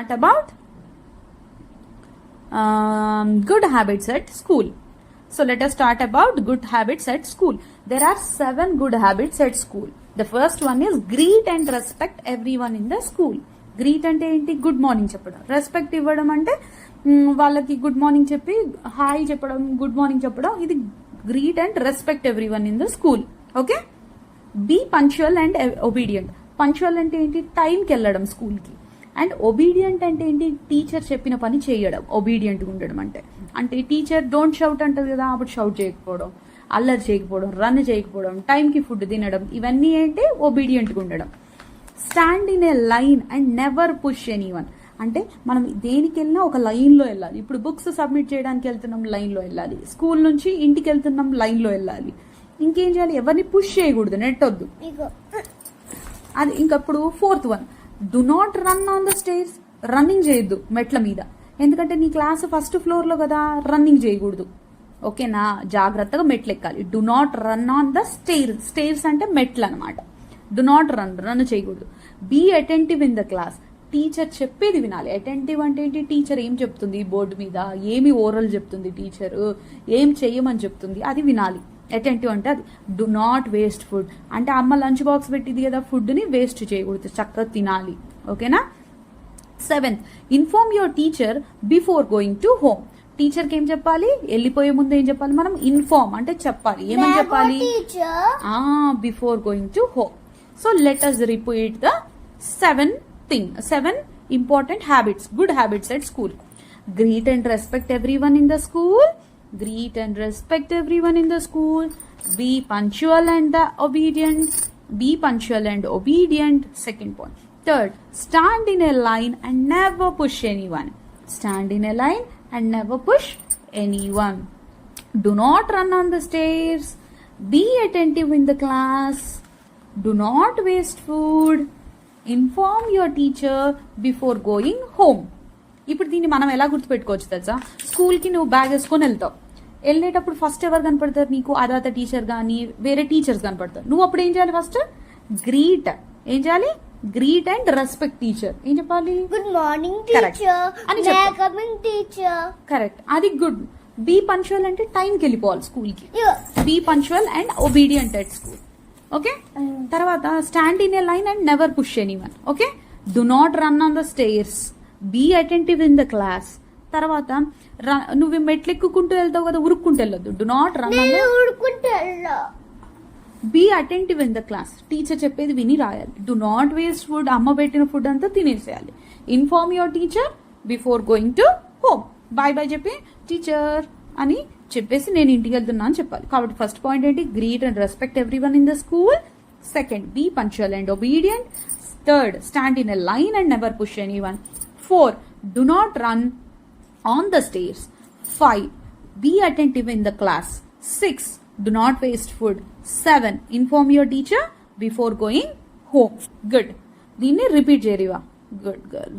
About good habits at school. So let us start about good habits at school. There are 7 good habits at school. The first one is greet and respect everyone in the school. Greet అంటే ఏంటి? Good morning చెప్పడం. Respect ఇవ్వడం అంటే వాళ్ళకి good morning చెప్పి hi చెప్పడం, good morning చెప్పడం. ఇది greet and respect everyone in the school. Okay. Be punctual and obedient. Punctual అంటే ఏంటి? టైంకి వెళ్ళడం స్కూల్కి. అండ్ ఒబీడియంట్ అంటే ఏంటి? టీచర్ చెప్పిన పని చేయడం. ఒబీడియంట్గా ఉండడం అంటే టీచర్ డోంట్ షౌట్ అంటది కదా, అప్పుడు షౌట్ చేయకపోవడం, అల్లరి చేయకపోవడం, రన్ చేయకపోవడం, టైంకి ఫుడ్ తినడం, ఇవన్నీ ఏంటి? ఒబీడియంట్గా ఉండడం. Stand in a line and never push anyone. అంటే మనం దేనికి వెళ్ళినా ఒక లైన్లో వెళ్ళాలి. ఇప్పుడు బుక్స్ సబ్మిట్ చేయడానికి వెళ్తున్నాం, లైన్లో వెళ్ళాలి. స్కూల్ నుంచి ఇంటికి వెళ్తున్నాం, లైన్లో వెళ్ళాలి. ఇంకేం చేయాలి? ఎవరిని పుష్ చేయకూడదు, నెట్టొద్దు. అది ఇంకప్పుడు 4th one, do not run on the stairs. Running చేయొద్దు మెట్ల మీద. ఎందుకంటే నీ క్లాస్ ఫస్ట్ ఫ్లోర్ లో కదా, రన్నింగ్ చేయకూడదు. ఓకేనా? జాగ్రత్తగా మెట్లు ఎక్కాలి. Do not run on the stairs. Stairs అంటే మెట్లు అనమాట. డు నాట్ రన్ చేయకూడదు. Be attentive in the class. Teacher చెప్పేది వినాలి. అటెంటివ్ అంటే ఏంటి? టీచర్ ఏం చెప్తుంది బోర్డు మీద, ఏమి ఓరల్ చెప్తుంది టీచర్, ఏం చెయ్యమని చెప్తుంది, అది వినాలి. అటెంటివ్ అంటే అది. డు నాట్ వేస్ట్ ఫుడ్ అంటే అమ్మ లంచ్ బాక్స్ పెట్టింది కదా, ఫుడ్ని వేస్ట్ చేయకూడదు, చక్కగా తినాలి. ఓకేనా? 7th, inform your teacher before going to home. టీచర్కి ఏం చెప్పాలి? వెళ్ళిపోయే ముందు ఏం చెప్పాలి? మనం ఇన్ఫార్మ్ అంటే చెప్పాలి. ఏమని చెప్పాలి? Before going to home. So let us repeat the 7 important habits, good habits at school. Greet and respect everyone in the school. Greet and respect everyone in the school. Be punctual and obedient. Be punctual and obedient. Second point. Third, stand in a line and never push anyone. Stand in a line and never push anyone. Do not run on the stairs. Be attentive in the class. Do not waste food. Inform your teacher before going home. ఇప్పుడు దీన్ని మనం ఎలా గుర్తుపెట్టుకోవచ్చు తెలుసా? స్కూల్కి నువ్వు bag వేసుకొని వెళ్తావు. వెళ్ళేటప్పుడు ఫస్ట్ ఎవరు కనపడతారు నీకు? అదాత టీచర్ కానీ వేరే టీచర్స్ కనపడతారు. నువ్వు అప్పుడు ఏం చేయాలి? First greet. ఏం చేయాలి? Greet and respect teacher. ఏం చెప్పాలి? గుడ్ మార్నింగ్ టీచర్ అని చెప్పాలి. Teacher correct. అది గుడ్. బీ పంక్చువల్ అంటే టైంకి వెళ్ళిపోవాలి స్కూల్కి. Be punctual and obedient at school. Okay. తర్వాత stand in a line and never push anyone. Okay. Do not run on the stairs. Be attentive in the class. తర్వాత నువ్వు మెట్లు ఎక్కుకుంటూ వెళ్తావు కదా, ఉరుక్కుంటూ వెళ్ళొద్దు. Do not run on the. Be attentive in the class. Teacher చెప్పేది విని రాయాలి. Do not waste food. అమ్మ పెట్టిన ఫుడ్ అంతా తినేసేయాలి. Inform your teacher before going to home. Bye bye చెప్పి టీచర్ అని చెప్పేసి నేను ఇంటికి వెళ్తున్నా అని చెప్పాలి. కాబట్టి ఫస్ట్ పాయింట్ ఏంటి? Greet and respect everyone in the school. Second, be punctual and obedient. Third, stand in a line and never push anyone. 4, do not run on the stairs. 5, be attentive in the class. 6, do not waste food. 7, inform your teacher before going home. Good. దీన్ని repeat చేయరివా? Good girl.